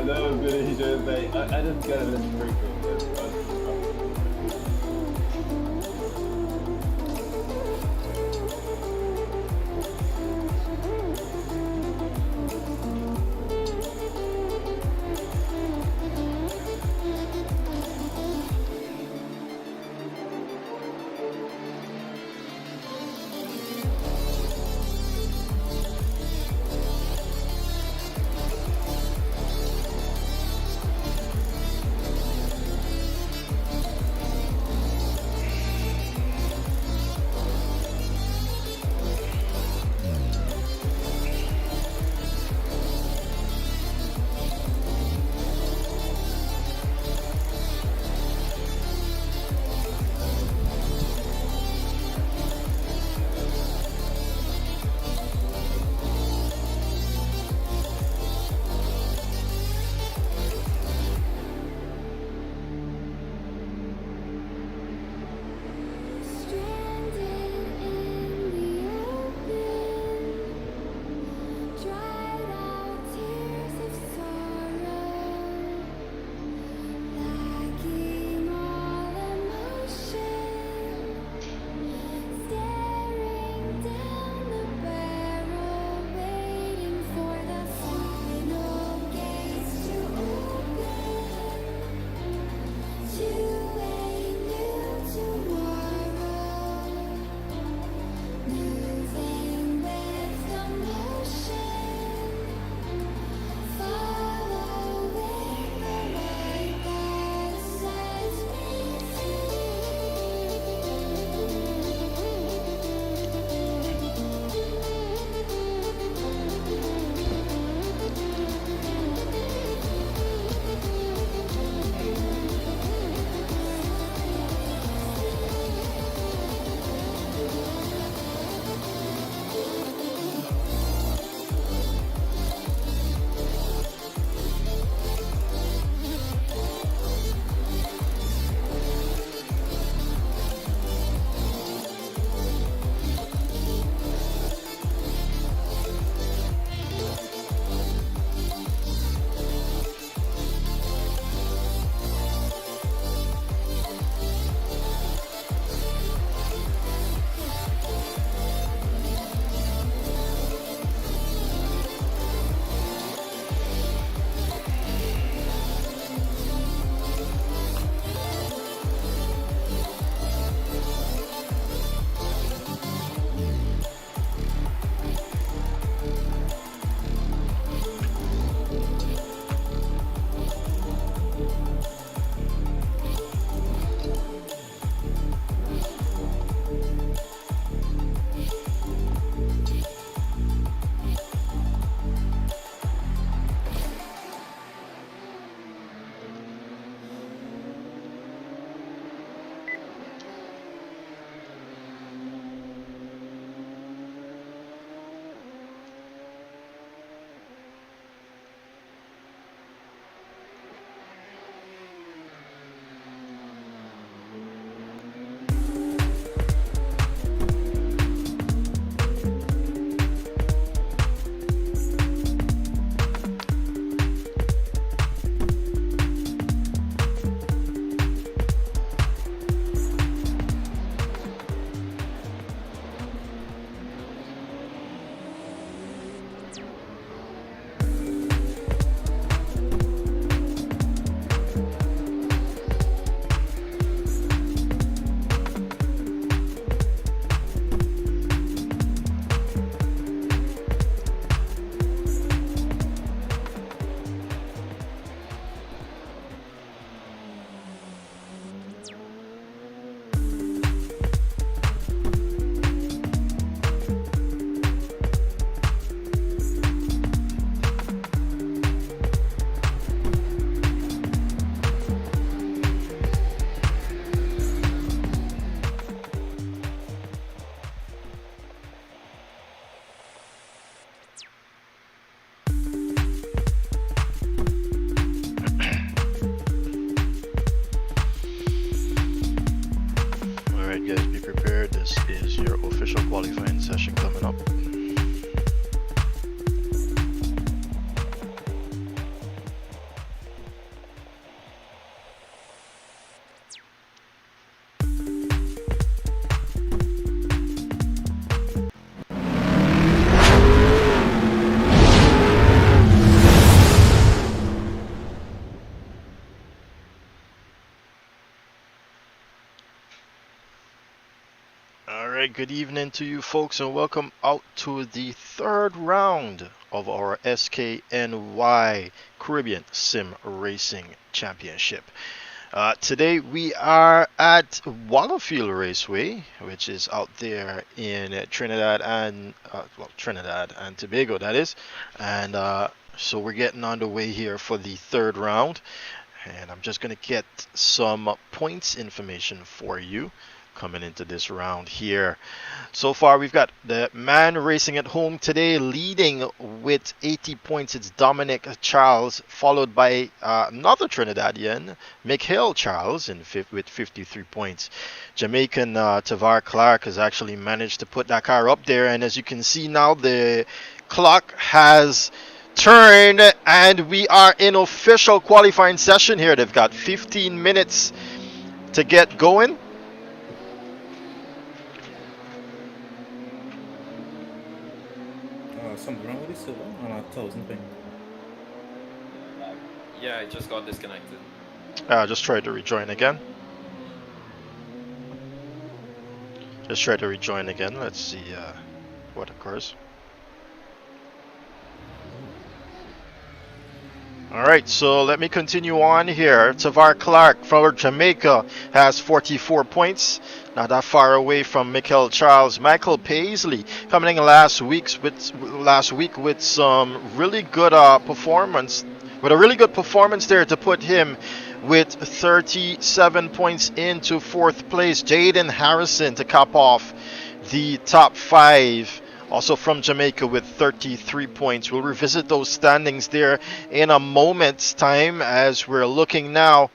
I know I'm good at doing, mate. I just gotta let it break though. right, good evening to you folks and welcome out to the third round of our SKNY Caribbean Sim Racing Championship. Today we are at Wallerfield Raceway, which is out there in Trinidad and Trinidad and Tobago, that is. And so we're getting on the way here for the third round, and I'm just gonna get some points information for you coming into this round here. So far we've got the man racing at home today leading with 80 points. It's Dominic Charles, followed by another Trinidadian, Mikhail Charles with 53 points. Jamaican Tavar Clark has actually managed to put that car up there, and as you can see now the clock has turned and we are in official qualifying session here. They've got 15 minutes to get going. Something wrong with this server on 1,000 ping. Yeah, I just got disconnected. Just try to rejoin again. Let's see what occurs. Alright, so let me continue on here. Tavar Clark from Jamaica has 44 points. Not that far away from Mikhail Charles. Michael Paisley coming in last week with some really good performance. With a really good performance there to put him with 37 points into fourth place. Jaden Harrison to cap off the top five. Also from Jamaica with 33 points. We'll revisit those standings there in a moment's time as we're looking now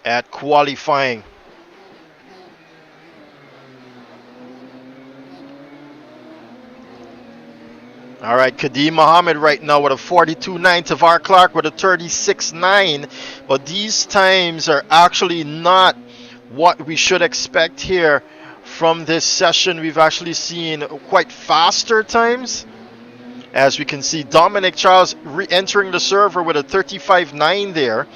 at qualifying. All right, Kadeem Mohammed right now with a 42.9. Tavar Clark with a 36.9. But these times are actually not what we should expect here from this session. We've actually seen quite faster times. As we can see, Dominic Charles re-entering the server with a 35.9 there.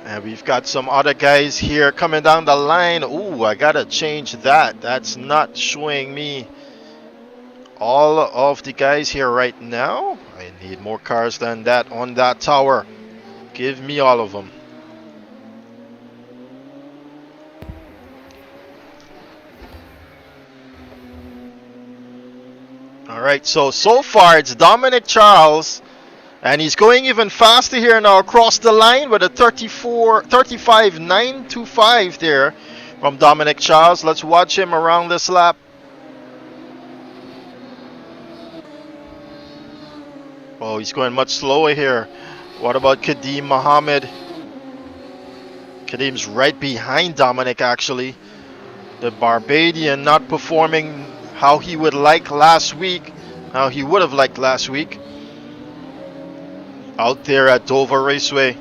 And we've got some other guys here coming down the line. Ooh, I gotta change that. That's not showing me all of the guys here right now. I need more cars than that on that tower. Give me all of them. Alright, so far it's Dominic Charles. And he's going even faster here now across the line with a 35.925 there from Dominic Charles. Let's watch him around this lap. Oh, he's going much slower here. What about Kadeem Mohammed? Kadeem's right behind Dominic actually. The Barbadian not performing how he would like last week. How he would have liked last week. Out there at Dover Raceway.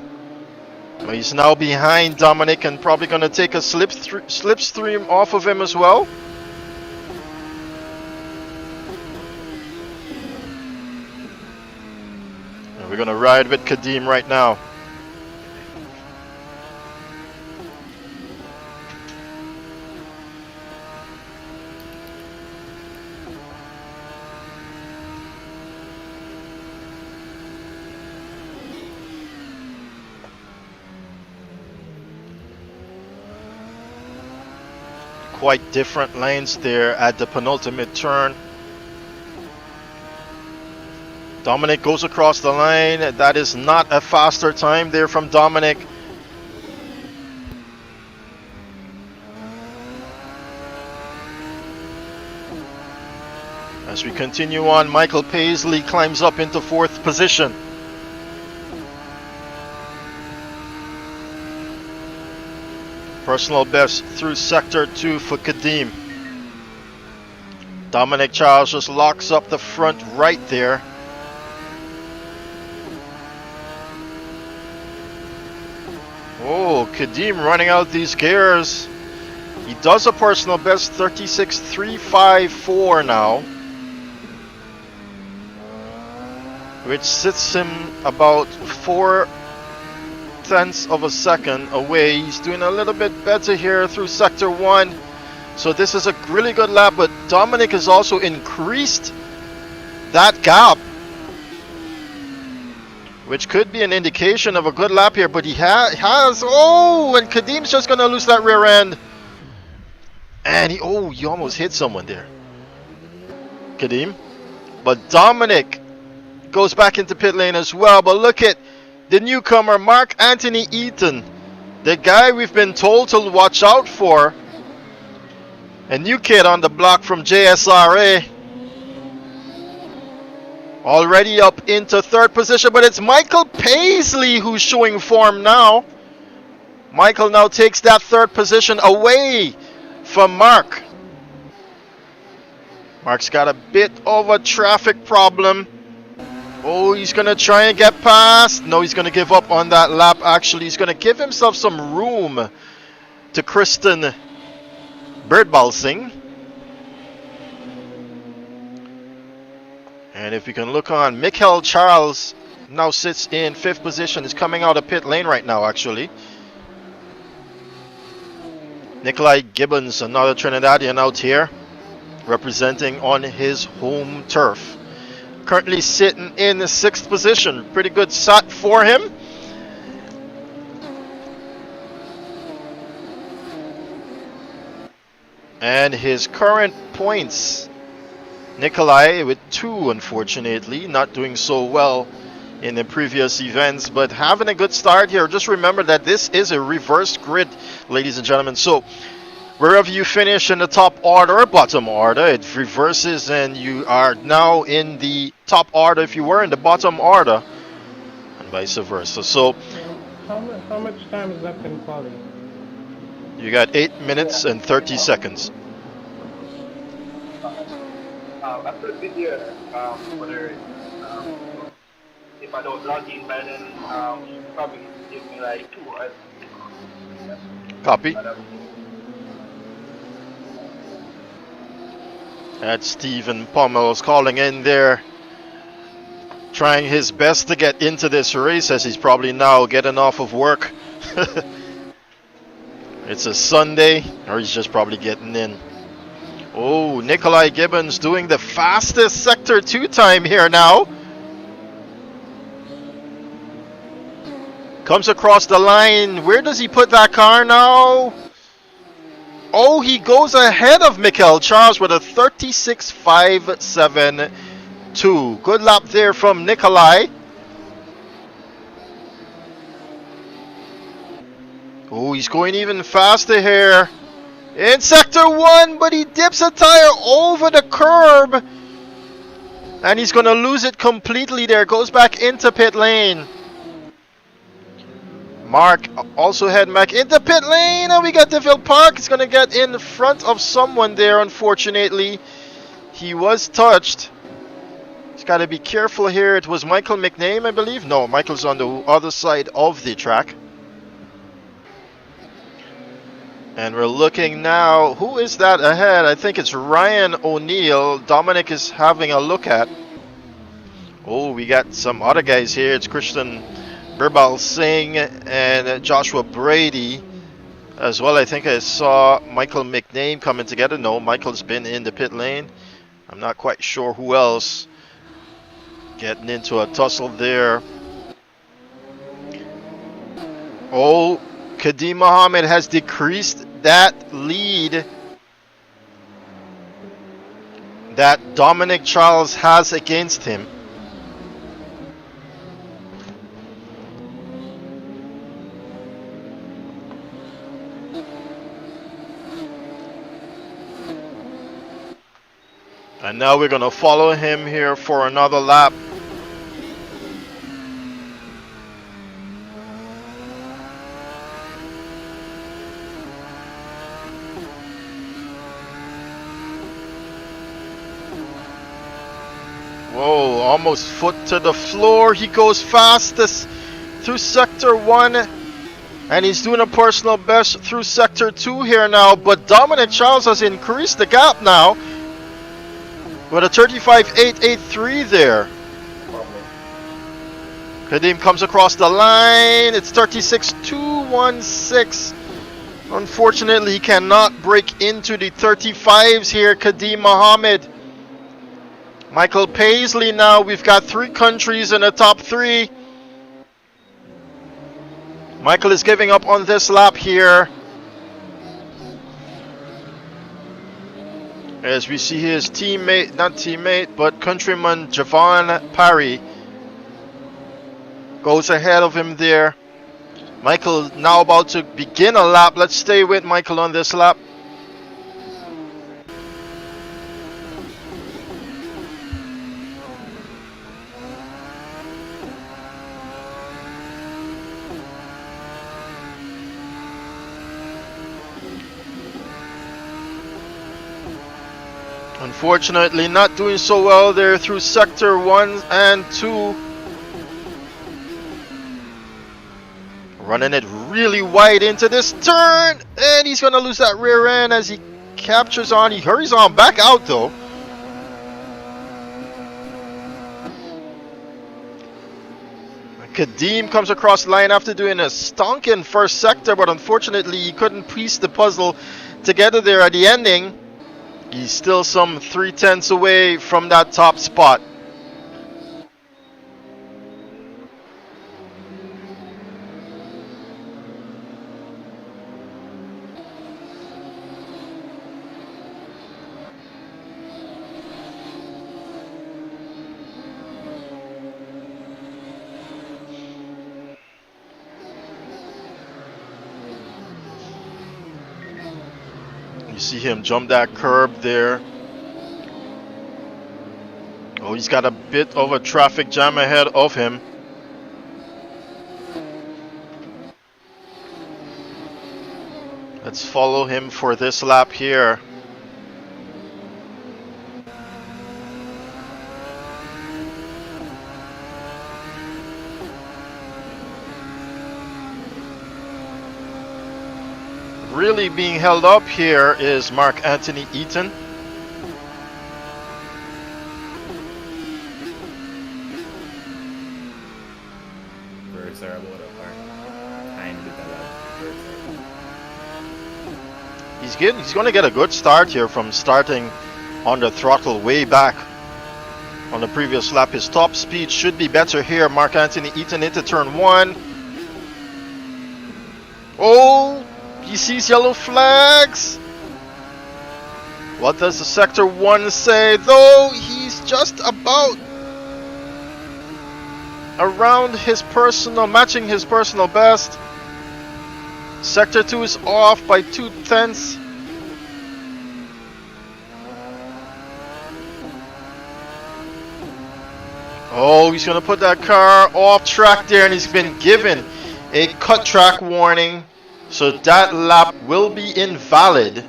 But he's now behind Dominic and probably going to take a slipstream off of him as well. And we're going to ride with Kadeem right now. Quite different lanes there at the penultimate turn. Dominic goes across the line. That is not a faster time there from Dominic. As we continue on, Michael Paisley climbs up into fourth position. Personal best through sector 2 for Kadeem. Dominic Charles just locks up the front right there. Oh, Kadeem running out these gears. He does a personal best 36.354 now, which sits him about 4 0.8 of a second away. He's doing a little bit better here through sector 1. So this is a really good lap, but Dominic has also increased that gap, which could be an indication of a good lap here, but he has, oh, and Kadim's just going to lose that rear end. And he almost hit someone there, Kadim. But Dominic goes back into pit lane as well. But look at the newcomer, Mark Anthony Eaton, the guy we've been told to watch out for. A new kid on the block from JSRA. Already up into third position, but it's Michael Paisley who's showing form now. Michael now takes that third position away from Mark. Mark's got a bit of a traffic problem. Oh, he's going to try and get past. No, he's going to give up on that lap. Actually, he's going to give himself some room to Kristen Birdbalsing. And if we can look on, Michael Charles now sits in 5th position. Is coming out of pit lane right now, actually. Nikolai Gibbons, another Trinidadian out here, representing on his home turf. Currently sitting in the 6th position. Pretty good shot for him. And his current points, Nikolai with 2, unfortunately, not doing so well in the previous events, but having a good start here. Just remember that this is a reversed grid, ladies and gentlemen. So wherever you finish in the top order or bottom order, it reverses and you are now in the top order if you were in the bottom order, and vice versa. So how much time is left in quali? you got 8 minutes and 30 seconds. After the video, whether if I don't log in by then, probably give me like 2 hours. Copy. That's Stephen Pommel's calling in there, trying his best to get into this race as he's probably now getting off of work. It's a Sunday, or he's just probably getting in. Oh, Nikolai Gibbons doing the fastest sector 2 time here now. Comes across the line. Where does he put that car now? Oh, he goes ahead of Michael Charles with a 36.572. Good lap there from Nikolai. Oh, he's going even faster here in sector 1, but he dips a tire over the curb and he's going to lose it completely there. Goes back into pit lane. Mark also heading back into pit lane, and we got Deville Park. He's going to get in front of someone there, unfortunately. He was touched. He's got to be careful here. It was Michael McName, I believe. No, Michael's on the other side of the track. And we're looking now. Who is that ahead? I think it's Ryan O'Neill. Dominic is having a look at. Oh, we got some other guys here. It's Christian Birbal Singh and Joshua Brady as well. I think I saw Michael McName coming together. No, Michael's been in the pit lane. I'm not quite sure who else. Getting into a tussle there. Oh, Kadim Mohammed has decreased that lead that Dominic Charles has against him. And now we're going to follow him here for another lap. Whoa, almost foot to the floor. He goes fastest through sector 1. And he's doing a personal best through sector 2 here now. But Dominic Charles has increased the gap now with a 35.883 there. Kadim comes across the line. It's 36.216. Unfortunately, he cannot break into the 35s here, Kadim Mohammed. Michael Paisley now. We've got 3 countries in the top 3. Michael is giving up on this lap here. As we see his teammate, not teammate, but countryman Javon Parry goes ahead of him there. Michael now about to begin a lap. Let's stay with Michael on this lap. Unfortunately, not doing so well there through sector 1 and 2. Running it really wide into this turn, and he's gonna lose that rear end as he captures on. He hurries on back out though. Kadim comes across the line after doing a stonking first sector, but unfortunately he couldn't piece the puzzle together there at the ending. He's still some 3/10 away from that top spot. You see him jump that curb there. Oh, he's got a bit of a traffic jam ahead of him. Let's follow him for this lap here. Really being held up here is Mark Anthony Eaton. Corsair about a time with the He's going to get a good start here from starting on the throttle way back on the previous lap. His top speed should be better here. Mark Anthony Eaton into turn 1. Oh! He sees yellow flags. What does the sector 1 say? Though he's just about around his personal, matching his personal best. Sector 2 is off by 2/10. Oh, he's gonna put that car off track there, and he's been given a cut track warning. So that lap will be invalid.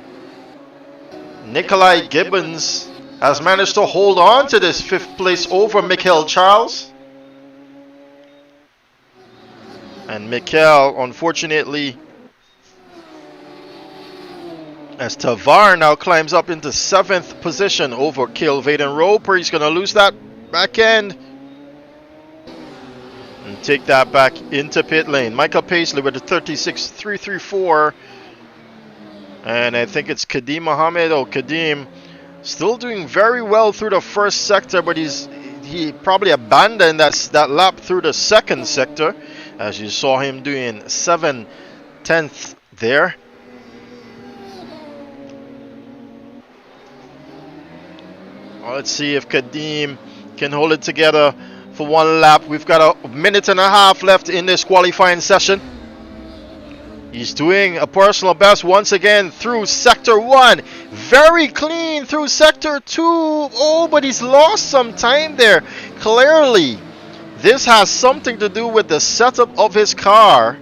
Nikolai Gibbons has managed to hold on to this 5th place over Michael Charles. And Michael, unfortunately, as Tavar now climbs up into 7th position over Kilvaden Roper, he's going to lose that back end. And take that back into pit lane. Michael Paisley with a 36.334. And I think it's Kadim Mohammed. Oh, Kadim still doing very well through the first sector, but he probably abandoned that lap through the second sector, as you saw him doing 7/10 there. Well, let's see if Kadim can hold it together for one lap. We've got a minute and a half left in this qualifying session. He's doing a personal best once again through sector 1. Very clean through sector 2. Oh, but he's lost some time there. Clearly, this has something to do with the setup of his car.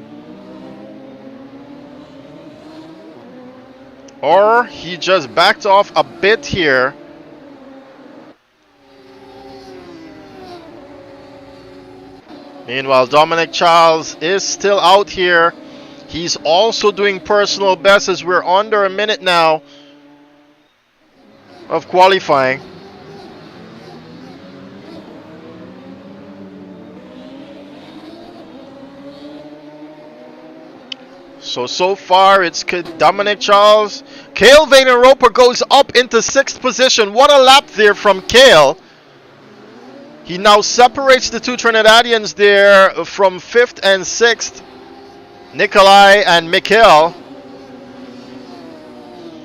Or he just backed off a bit here. Meanwhile, Dominic Charles is still out here. He's also doing personal best as we're under a minute now of qualifying. So far it's Dominic Charles. Cale Roper goes up into 6th position. What a lap there from Cale. He now separates the two Trinidadians there from 5th and 6th. Nikolai and Mikhail.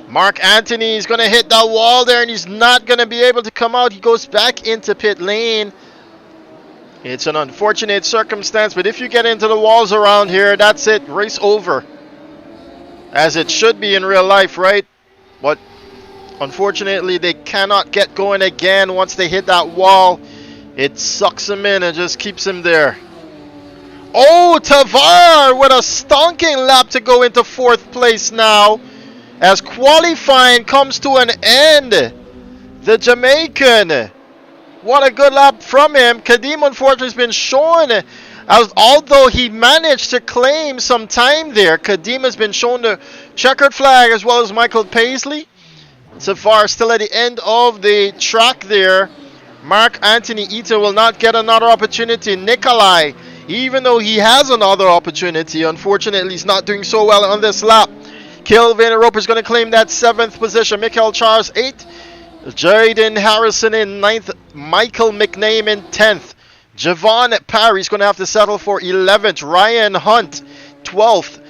Mark Anthony is going to hit that wall there and he's not going to be able to come out. He goes back into pit lane. It's an unfortunate circumstance, but if you get into the walls around here, that's it. Race over. As it should be in real life, right? But unfortunately, they cannot get going again once they hit that wall. It sucks him in and just keeps him there. Oh, Tavar with a stonking lap to go into 4th place now. As qualifying comes to an end. The Jamaican. What a good lap from him. Kadim unfortunately has been shown, although he managed to claim some time there. Kadim has been shown the checkered flag as well as Michael Paisley. Tavar still at the end of the track there. Mark Anthony Eaton will not get another opportunity. Nikolai, even though he has another opportunity, unfortunately he's not doing so well on this lap. Kelvin Roper is going to claim that 7th position. Michael Charles 8th. Jaden Harrison in 9th. Michael McName in 10th. Javon Parry is going to have to settle for 11th. Ryan Hunt 12th.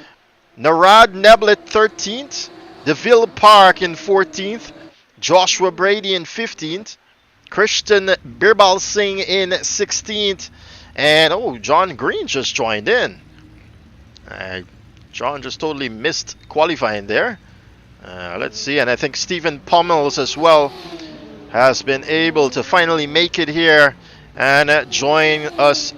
Narad Neblet 13th. DeVille Park in 14th. Joshua Brady in 15th. Christian Birbal Singh in 16th. And John Green just joined in. John just totally missed qualifying there. Let's see, and I think Stephen Pommels as well has been able to finally make it here and join us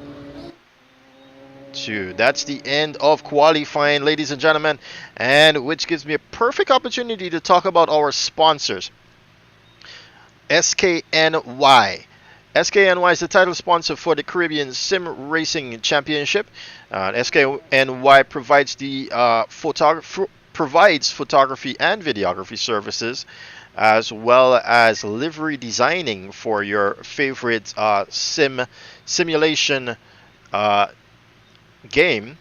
too. That's the end of qualifying, ladies and gentlemen, and which gives me a perfect opportunity to talk about our sponsors. SKNY. SKNY is the title sponsor for the Caribbean Sim Racing Championship. SKNY provides provides photography and videography services, as well as livery designing for your favorite simulation game,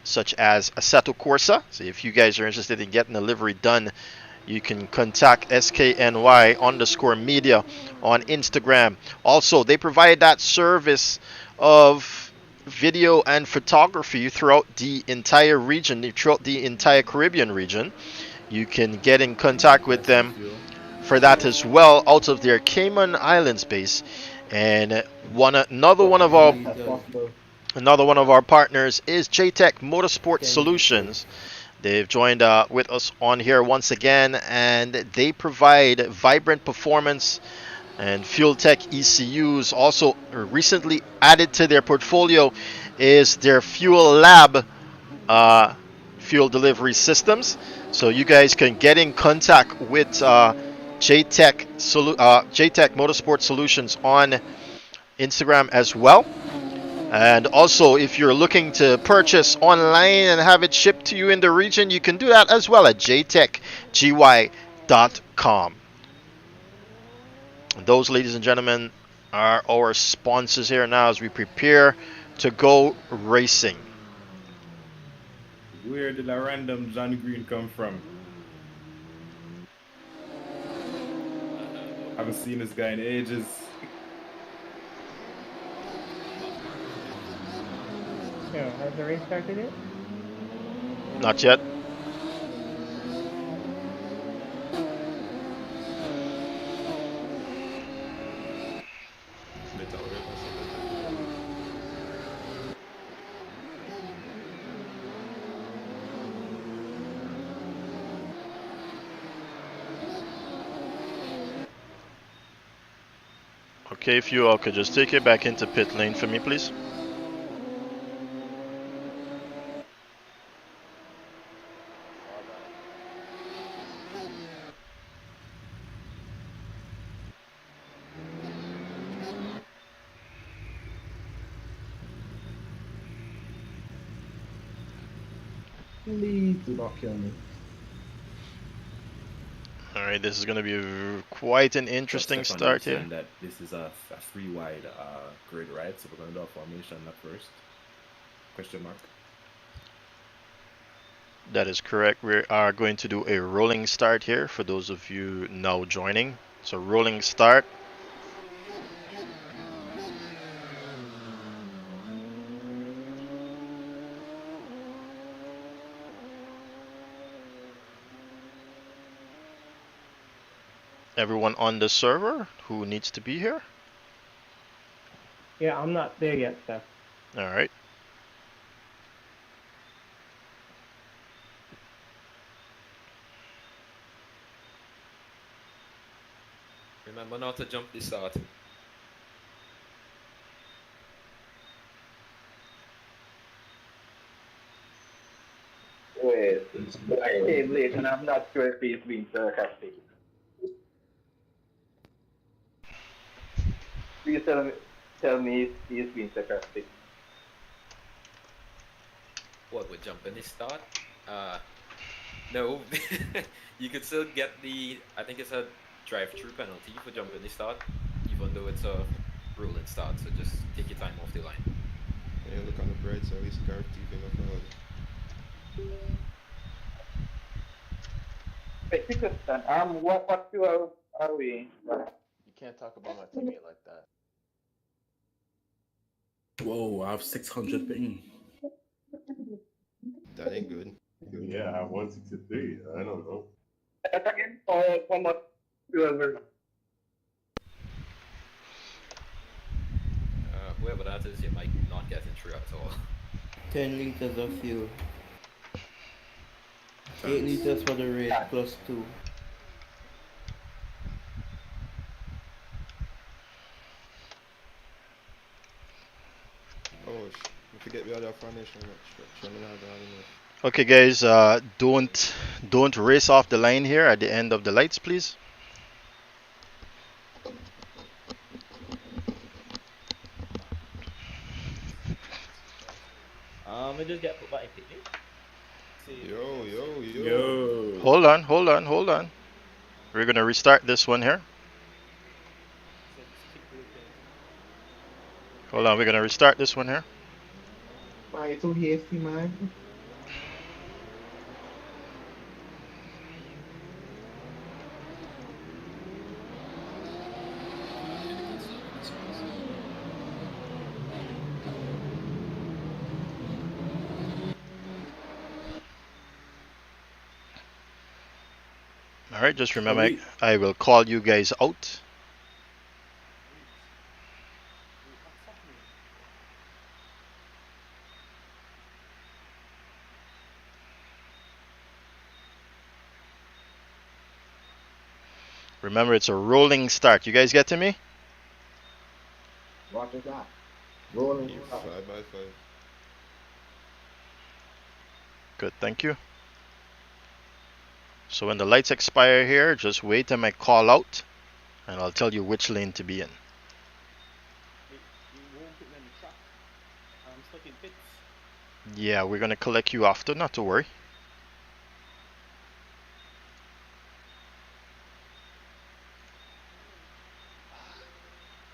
such as Assetto Corsa. So if you guys are interested in getting a livery done, you can contact SKNY_media on Instagram. Also, they provide that service of video and photography throughout the entire region, throughout the entire Caribbean region. You can get in contact with them for that as well out of their Cayman Islands base. And another one of our partners is JTech Motorsport Solutions. They've joined with us on here once again, and they provide vibrant performance and fuel tech ECUs. Also recently added to their portfolio is their Fuel Lab fuel delivery systems. So you guys can get in contact with JTech Motorsport Solutions on Instagram as well. And also, if you're looking to purchase online and have it shipped to you in the region, you can do that as well at jtechgy.com. Those, ladies and gentlemen, are our sponsors here now as we prepare to go racing. Where did a random John Green come from? Haven't seen this guy in ages. Yeah, has the race started yet? Not yet. Okay, if you all could just take it back into pit lane for me, please. Please do not kill me. Alright, this is going to be quite an interesting start here. That this is a free wide grid, right? So we're going to do a formation at first. Question mark. That is correct. We are going to do a rolling start here for those of you now joining. So rolling start. Everyone on the server who needs to be here? Yeah, I'm not there yet, Seth. All right. Remember not to jump the start. Wait, I came late and I'm not sure if he's being sarcastic. Please tell me if he's being sarcastic. What, would jump in the start? No. You could still get the, I think it's a drive-through penalty for jumping the start, even though it's a rolling start, so just take your time off the line. Yeah, look on the bright side, at least the car keeping up ahead. Wait, quick question. What fuel are we? You can't talk about my teammate like that. Whoa, I have 600 ping. That ain't good. Yeah, I have 163. I don't know. Again, how much fuel we're Whoever that is, you might not get through at all. 10 liters of fuel. 8 liters for the race plus 2. Oh, you forget we had our foundation match. Okay, guys. Don't race off the line here at the end of the lights, please. I just get put back in picnic. Yo. Hold on. We're gonna restart this one here. Hold on, we're gonna restart this one here. Why you so hasty, man? Alright, just remember, I will call you guys out. Remember, it's a rolling start. You guys get to me? What is that? Rolling. 5x5. Good, thank you. So when the lights expire here, just wait till I call out, and I'll tell you which lane to be in. I'm stuck in pits. Yeah, we're gonna collect you after, not to worry.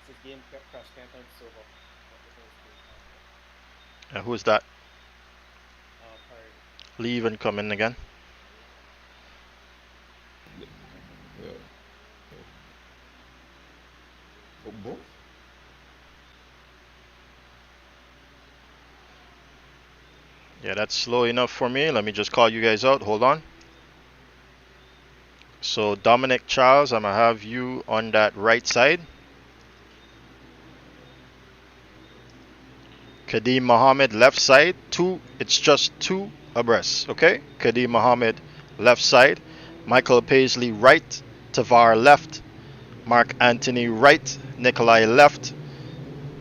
This game crash can't find server. Who's that? Pirate. Leave and come in again. Yeah. Oh, both? Yeah, that's slow enough for me. Let me just call you guys out. Hold on. So Dominic Charles, I'm gonna have you on that right side. Kadeem Mohammed left side. It's just two abreast. Okay. Kadeem Mohammed left side. Michael Paisley right. Tavar left. Mark Anthony right. Nikolai left.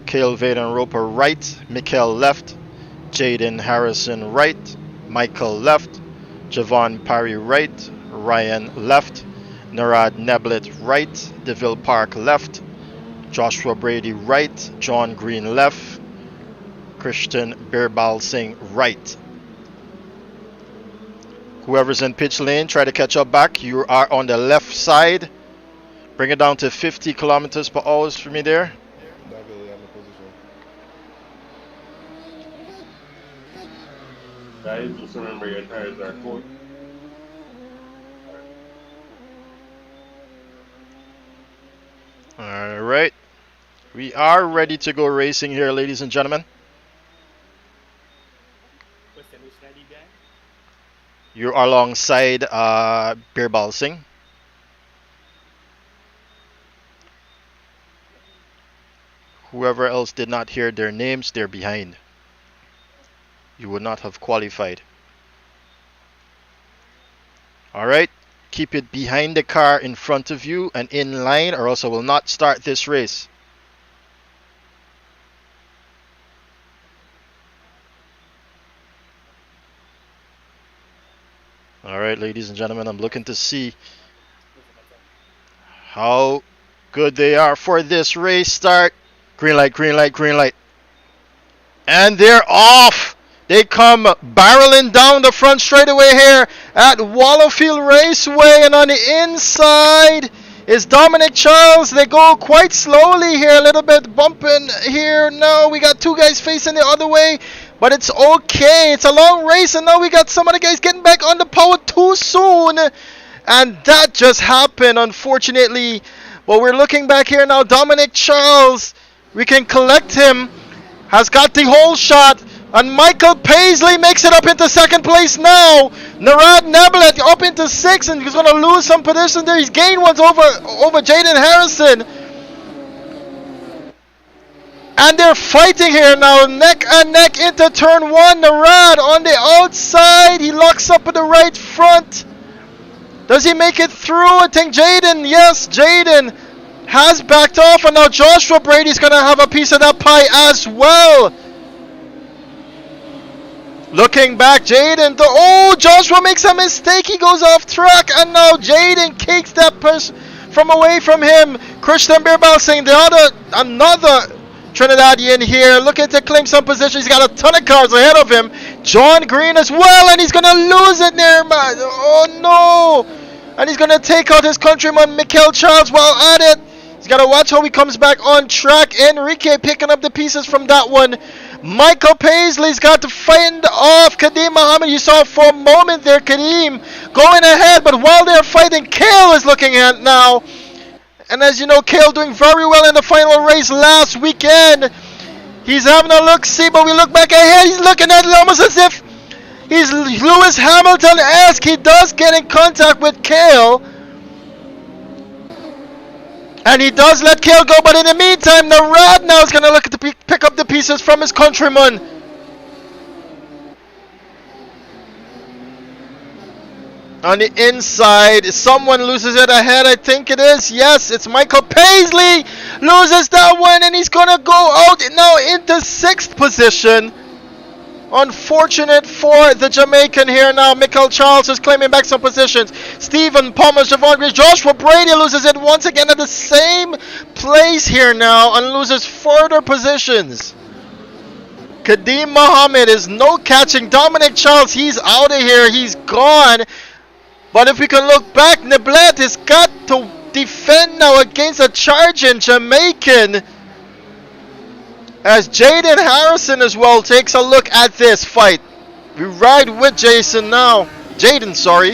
Cale Vaden Roper right. Mikkel left. Jaden Harrison right. Michael left. Javon Parry right. Ryan left. Narad Neblet right. Deville Park left. Joshua Brady right. John Green left. Christian Birbal Singh right. Whoever's in pitch lane, try to catch up back. You are on the left side. Bring it down to 50 kilometers per hour for me there. That really have a position. Guys, just remember your tires are cold. Alright. We are ready to go racing here, ladies and gentlemen. You're alongside Birbal Singh. Whoever else did not hear their names, they're behind. You would not have qualified. Alright, keep it behind the car in front of you and in line, or else I will not start this race. Alright, ladies and gentlemen, I'm looking to see how good they are for this race start. Green light, green light, green light. And they're off! They come barreling down the front straightaway here at Wallerfield Raceway, and on the inside is Dominic Charles. They go quite slowly here, a little bit bumping here. No, we got two guys facing the other way, but it's okay. It's a long race, and now we got some of the guys getting back on the power too soon, and that just happened, unfortunately. But we're looking back here now. Dominic Charles, we can collect him, has got the whole shot. And Michael Paisley makes it up into second place now. Narad Neblet up into 6th, and he's going to lose some position there. He's gained ones over Jaden Harrison. And they're fighting here now, neck and neck into turn 1. Narad on the outside. He locks up at the right front. Does he make it through? I think Jaden, yes, Jaden has backed off. And now Joshua Brady's going to have a piece of that pie as well. Looking back, Jaden, oh, Joshua makes a mistake. He goes off track, and now Jaden kicks that person from away from him. Christian Birbal saying another Trinidadian here, looking to claim some position. He's got a ton of cars ahead of him. John Green as well, and he's going to lose it there, man. Oh, no. And he's going to take out his countryman, Mikel Charles, while at it. He's got to watch how he comes back on track. Enrique picking up the pieces from that one. Michael Paisley's got to fend off Kadeem Muhammad. You saw for a moment there Kadeem going ahead, but while they're fighting, Kale is looking at now. And as you know, Kale doing very well in the final race last weekend. He's having a look-see, but we look back ahead. He's looking at it almost as if he's Lewis Hamilton-esque. He does get in contact with Kale. And he does let Kale go, but in the meantime, Narad now is going to look at pick up the pieces from his countryman. On the inside, someone loses it ahead, I think it is. Yes, it's Michael Paisley. Loses that one, and he's going to go out now into 6th position. Unfortunate for the Jamaican here now. Michael Charles is claiming back some positions. Stephen Palmer, Javon Grace, Joshua Brady loses it once again at the same place here now and loses further positions. Kadeem Muhammad is no catching. Dominic Charles, he's out of here. He's gone. But if we can look back, Neblet has got to defend now against a charging Jamaican. As Jaden Harrison as well takes a look at this fight. We ride with Jason now. Jaden, sorry.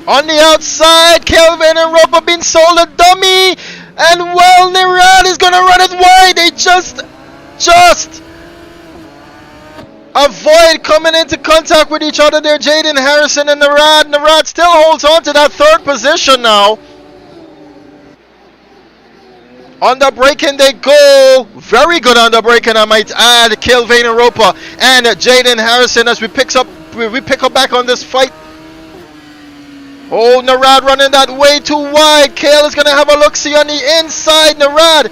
On the outside, Kelvin and Roper being sold a dummy. And well, Nirad is going to run it wide. They just avoid coming into contact with each other there. Jaden Harrison and Narad. Narad still holds on to that 3rd position now. Underbraking they go. Very good underbraking, I might add. Kelvin and Roper and Jaden Harrison as we pick up back on this fight. Oh, Narad running that way too wide. Kale is going to have a look-see on the inside. Narad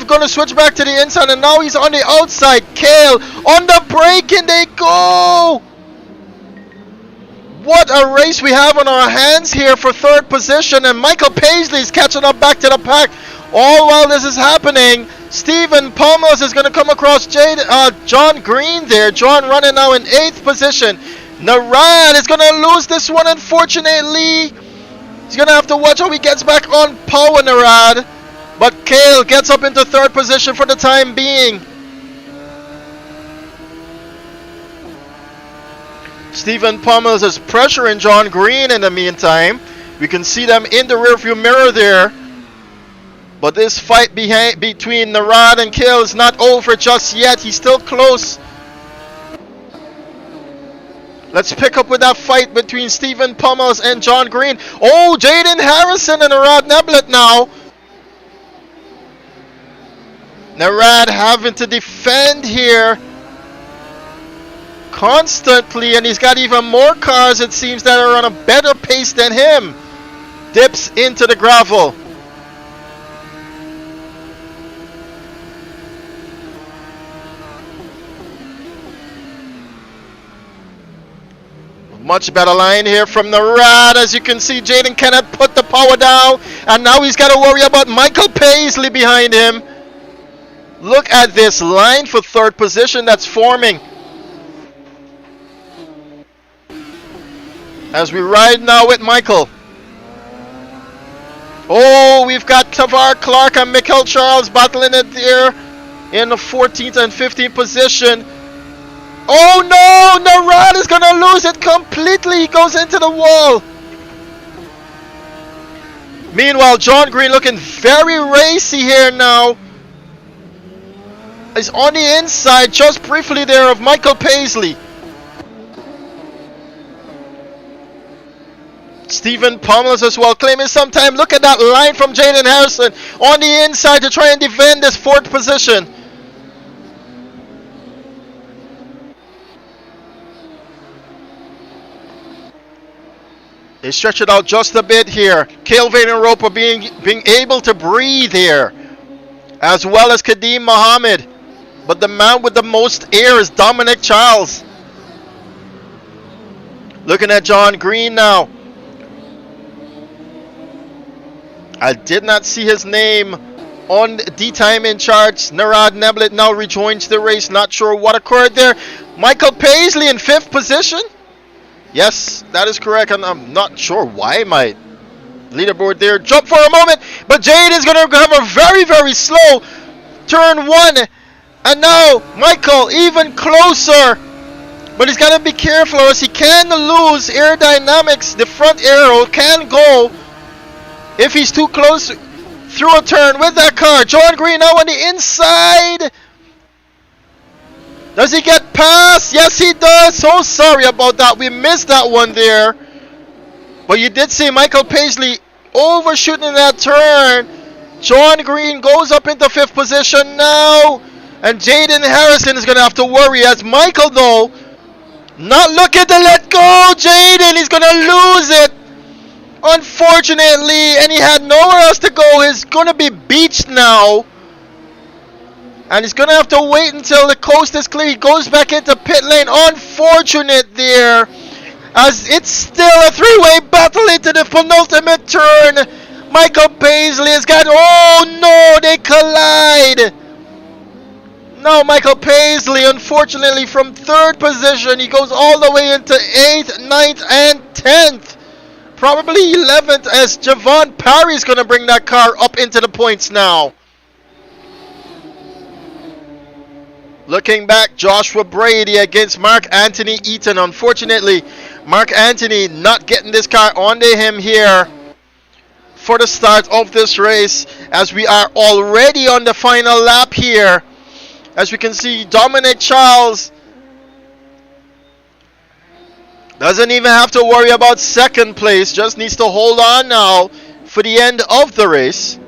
going to switch back to the inside, and now he's on the outside. Kale on the break, and they go. What a race we have on our hands here for 3rd position, and Michael Paisley is catching up back to the pack. All while this is happening, Stephen Palmas is going to come across John Green there. John running now in 8th position. Narad is going to lose this one, unfortunately. He's gonna have to watch how he gets back on power, Narad. But Kale gets up into third position for the time being. Stephen Pummels is pressuring John Green in the meantime. We can see them in the rearview mirror there. But this fight between Narad and Kale is not over just yet. He's still close. Let's pick up with that fight between Stephen Pummels and John Green. Oh, Jaden Harrison and Narad Neblet now. Narad having to defend here constantly, and he's got even more cars, it seems, that are on a better pace than him. Dips into the gravel. Much better line here from Narad. As you can see, Jaden cannot put the power down, and now he's got to worry about Michael Paisley behind him. Look at this line for third position that's forming. As we ride now with Michael. Oh, we've got Tavar Clark and Michael Charles battling it there in the 14th and 15th position. Oh no, Narad is going to lose it completely. He goes into the wall. Meanwhile, John Green looking very racy here now. He's on the inside just briefly there of Michael Paisley. Stephen Pummels as well claiming some time. Look at that line from Jaden Harrison on the inside to try and defend this fourth position. They stretch it out just a bit here. Cale Roper being able to breathe here, as well as Kadeem Mohammed. But the man with the most air is Dominic Charles. Looking at John Green now. I did not see his name on the time in charts. Narad Neblet now rejoins the race. Not sure what occurred there. Michael Paisley in 5th position. Yes, that is correct. And I'm not sure why my leaderboard there jumped for a moment. But Jade is going to have a very, very slow turn 1. And now Michael even closer. But he's got to be careful or else he can lose aerodynamics. The front aero can go if he's too close through a turn with that car. John Green now on the inside. Does he get past? Yes, he does. So sorry about that. We missed that one there. But you did see Michael Paisley overshooting that turn. John Green goes up into 5th position now. And Jaden Harrison is going to have to worry as Michael, though, not looking to let go. Jaden, he's going to lose it. Unfortunately, and he had nowhere else to go. He's going to be beached now. And he's going to have to wait until the coast is clear. He goes back into pit lane. Unfortunate there. As it's still a 3-way battle into the penultimate turn. Michael Paisley has got... Oh no, they collide. Now Michael Paisley, unfortunately, from 3rd position, he goes all the way into 8th, 9th, and 10th. Probably 11th as Javon Parry is going to bring that car up into the points now. Looking back, Joshua Brady against Mark Anthony Eaton. Unfortunately, Mark Anthony not getting this car onto him here for the start of this race, as we are already on the final lap here. As we can see, Dominic Charles doesn't even have to worry about 2nd place, just needs to hold on now for the end of the race.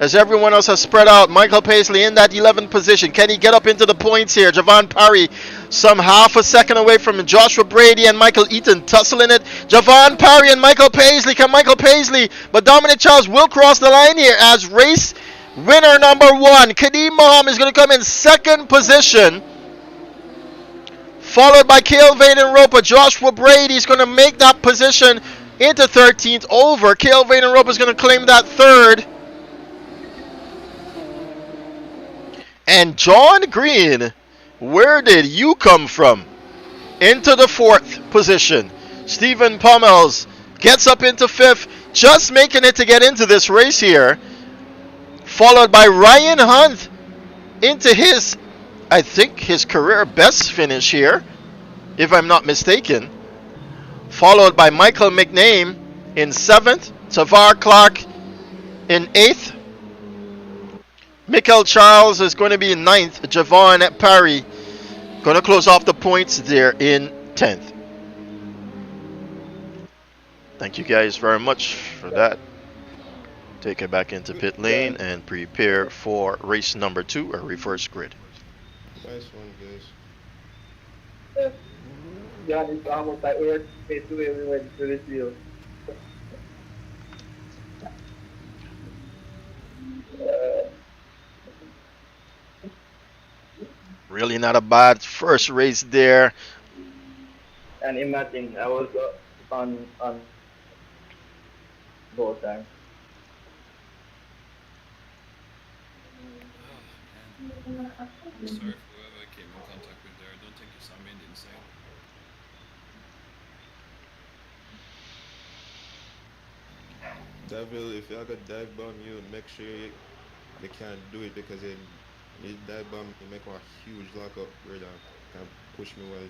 As everyone else has spread out, Michael Paisley in that 11th position. Can he get up into the points here? Javon Parry some half a second away from Joshua Brady and Michael Eaton tussling it. Javon Parry and Michael Paisley. Can Michael Paisley? But Dominic Charles will cross the line here as race winner number 1. Kadeem Mohammed is going to come in 2nd position. Followed by Cale Roper. Joshua Brady is going to make that position into 13th over. Cale Roper is going to claim that 3rd. And John Green, where did you come from? Into the 4th position. Stephen Pummels gets up into 5th. just making it to get into this race here, followed by Ryan Hunt into his, I think, his career best finish here, if I'm not mistaken. Followed by Michael McName in 7th, Tavar Clark in 8th. Michael Charles is going to be in 9th. Javon Parry going to close off the points there in 10th. Thank you guys very much for that. Take it back into pit lane and prepare for race number 2, or reverse grid. Nice one, guys. John, it's almost like we're face to face, we went to the field. Really not a bad first race there. And imagine, I was on both times. Sorry for whoever came in contact with there. I don't think you saw me in the inside. Devil, if y'all got dive bomb, you make sure they can't do it because they need dive bomb. You make one huge lockup where they can push me wide.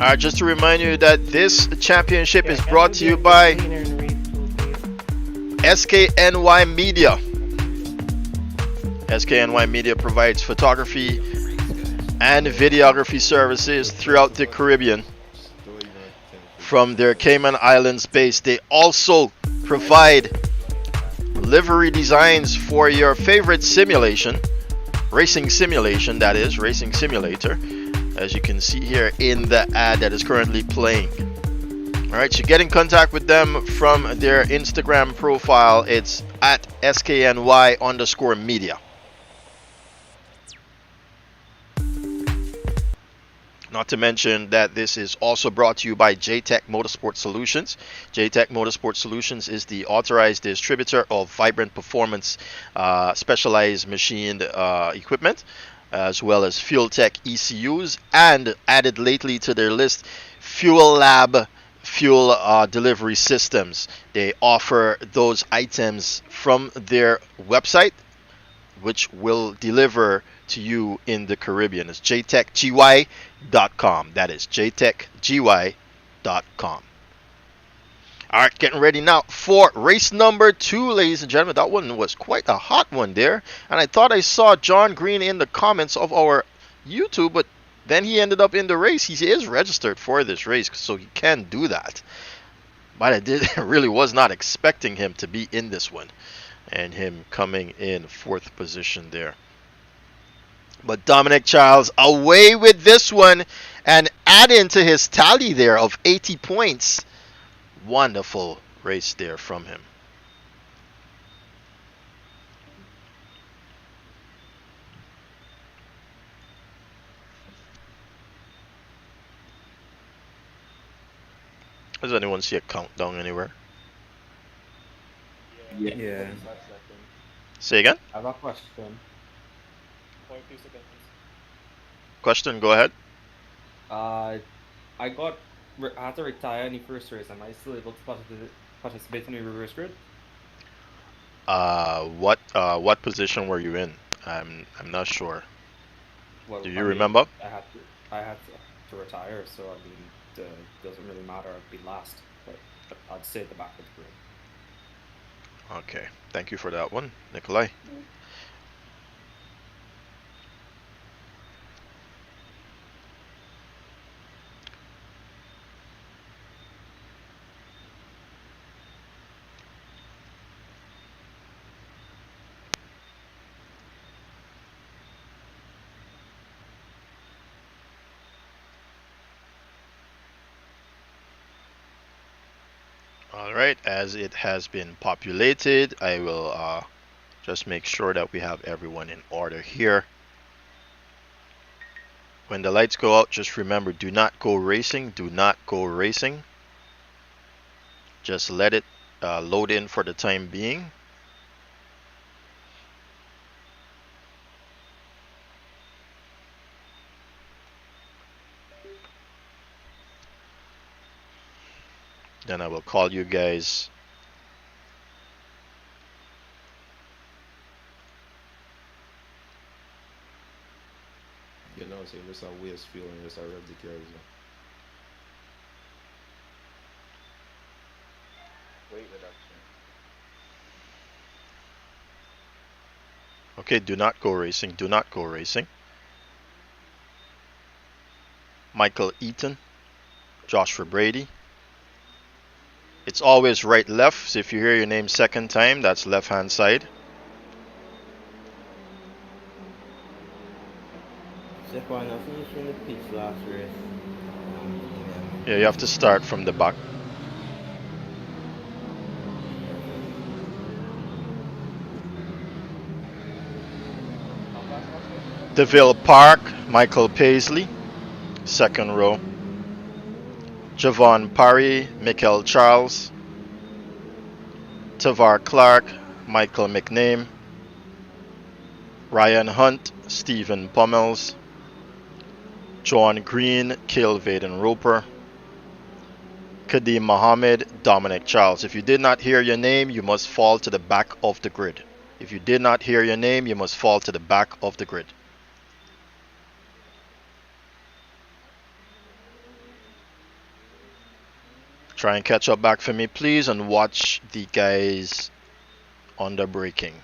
Alright, just to remind you that this championship is brought to you by SKNY Media. SKNY Media provides photography and videography services throughout the Caribbean. From their Cayman Islands base, they also provide livery designs for your favorite simulation, racing simulation, that is, racing simulator, as you can see here in the ad that is currently playing. Alright, so get in contact with them from their Instagram profile. It's at SKNY_media. Not to mention that this is also brought to you by JTech Motorsport Solutions. JTech Motorsport Solutions is the authorized distributor of Vibrant Performance specialized machined equipment, as well as Fuel Tech ECUs, and added lately to their list, Fuel Lab fuel delivery systems. They offer those items from their website, which will deliver to you in the Caribbean. It's jtechgy.com. That is jtechgy.com. Alright, getting ready now for race number 2, ladies and gentlemen. That one was quite a hot one there. And I thought I saw John Green in the comments of our YouTube, but then he ended up in the race. He is registered for this race, so he can do that. But I really was not expecting him to be in this one, and him coming in 4th position there. But Dominic Charles away with this one and adding to his tally there of 80 points. Wonderful race there from him. Does anyone see a countdown anywhere? Yeah. Say again? I have a question. 0.2 seconds. Question, go ahead. I had to retire in the first race. Am I still able to participate in the reverse grid? What position were you in? I'm not sure. Well, Do you remember? I had to retire, so I mean, it doesn't really matter. I'd be last, but I'd stay at the back of the grid. Okay, thank you for that one, Nikolai. Alright, as it has been populated, I will just make sure that we have everyone in order here. When the lights go out, just remember, do not go racing. Do not go racing. Just let it load in for the time being. and I will call you guys. You know, so just a waste fuel and just a rev the cars. Weight reduction. Okay, do not go racing. Do not go racing. Michael Eaton, Joshua Brady. It's always right left, so if you hear your name second time, that's left hand side. Stefan, I finished in the pits last race. Yeah, you have to start from the back. DeVille Park, Michael Paisley, second row. Javon Parry, Michael Charles. Tavar Clark, Michael McName. Ryan Hunt, Stephen Pummels. John Green, Cale Vaden Roper. Kadeem Mohammed, Dominic Charles. If you did not hear your name, you must fall to the back of the grid. If you did not hear your name, you must fall to the back of the grid. Try and catch up back for me, please, and watch the guys on the braking.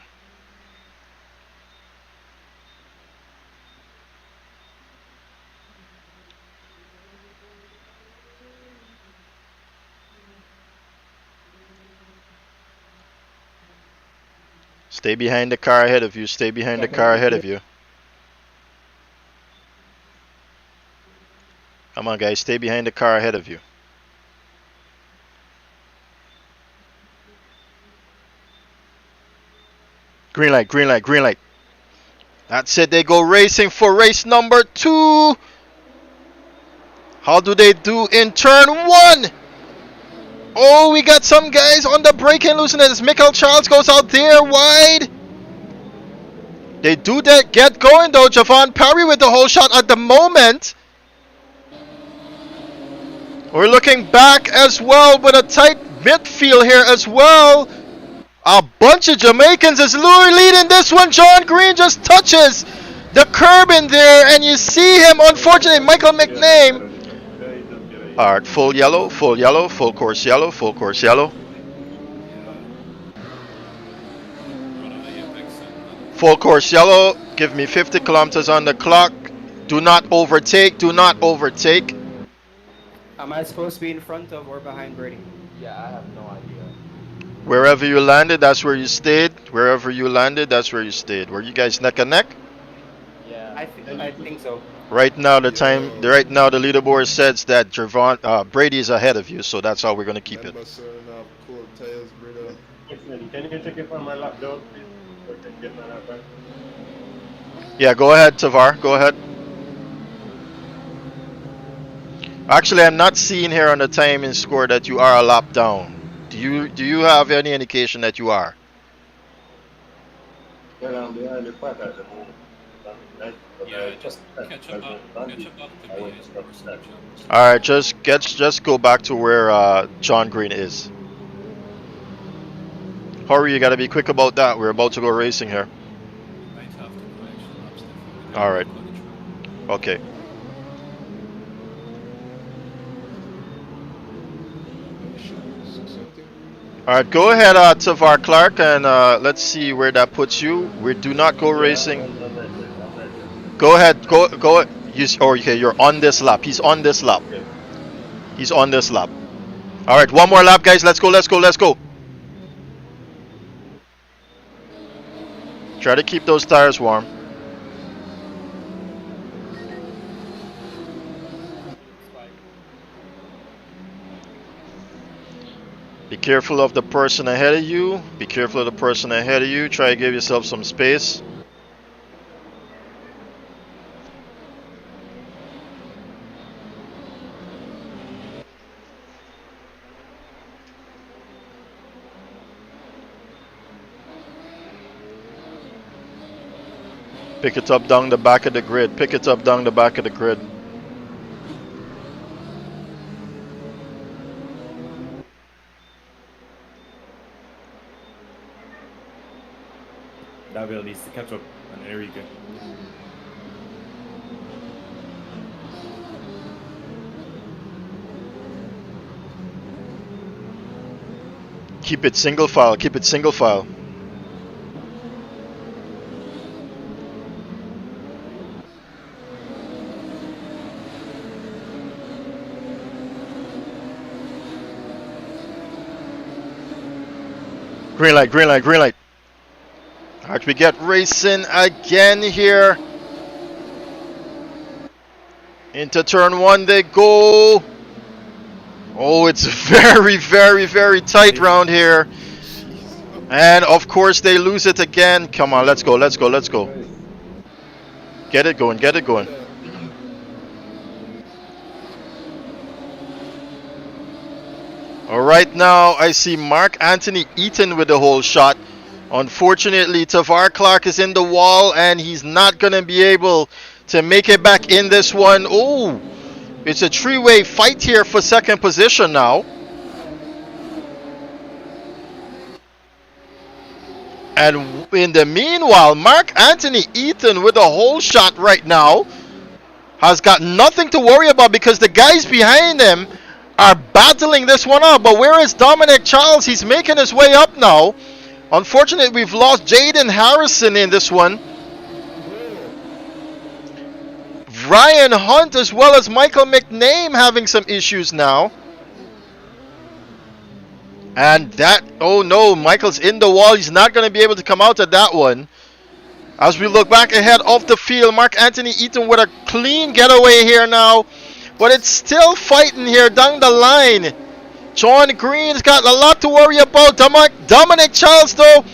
Stay behind the car ahead of you. Stay behind the car ahead of you. Come on, guys. Stay behind the car ahead of you. Green light, green light, green light. That's it. They go racing for race number 2. How do they do in turn 1? Oh, we got some guys on the braking looseness. Michael Charles goes out there wide. They do that. Get going though. Javon Parry with the whole shot at the moment. We're looking back as well with a tight midfield here as well. A bunch of Jamaicans is leading this one. John Green just touches the curb in there, and you see him, unfortunately, Michael McName. Alright, full yellow, full course yellow, full course yellow. Full course yellow, give me 50 kilometers on the clock. Do not overtake, do not overtake. Am I supposed to be in front of or behind Brady? Yeah, I have no idea. Wherever you landed, that's where you stayed. Wherever you landed, that's where you stayed. Were you guys neck and neck? Yeah. I think so. Right now, the leaderboard says that Brady is ahead of you, so that's how we're gonna keep it. Can you check if my lap down, please? So I can get my lap back. Yeah, go ahead, Tavar. Go ahead. Actually, I'm not seeing here on the timing score that you are a lap down. Do you have any indication that you are? Well, I'm behind the pack at the moment. Yeah, just catch up to be All right, just go back to where John Green is. Hurry, you gotta be quick about that. We're about to go racing here. All right. Okay. All right, go ahead, Tavar Clark, and let's see where that puts you. We do not go racing. Go ahead, go. Okay, you're on this lap. He's on this lap. He's on this lap. All right, one more lap, guys. Let's go. Try to keep those tires warm. Be careful of the person ahead of you. Try to give yourself some space. Pick it up down the back of the grid. David needs to catch up on Enrique. Keep it single file. Keep it single file. Green light, green light, green light. Alright, we get racing again here. Into turn 1 they go. Oh, it's very, very, very tight round here. And of course they lose it again. Come on, let's go, let's go, let's go. Get it going, get it going. Alright, now I see Mark Anthony Eaton with the whole shot. Unfortunately, Tavar Clark is in the wall and he's not going to be able to make it back in this one. Oh, it's a three-way fight here for second position now. And in the meanwhile, Mark Anthony Eaton with the whole shot right now has got nothing to worry about because the guys behind him are battling this one out. But where is Dominic Charles? He's making his way up now. Unfortunately, we've lost Jaden Harrison in this one. Ryan Hunt as well as Michael McName having some issues now. And that, oh no, Michael's in the wall. He's not going to be able to come out of that one. As we look back ahead of the field, Mark Anthony Eaton with a clean getaway here now. But it's still fighting here down the line. John Green's got a lot to worry about. Dominic Charles, though,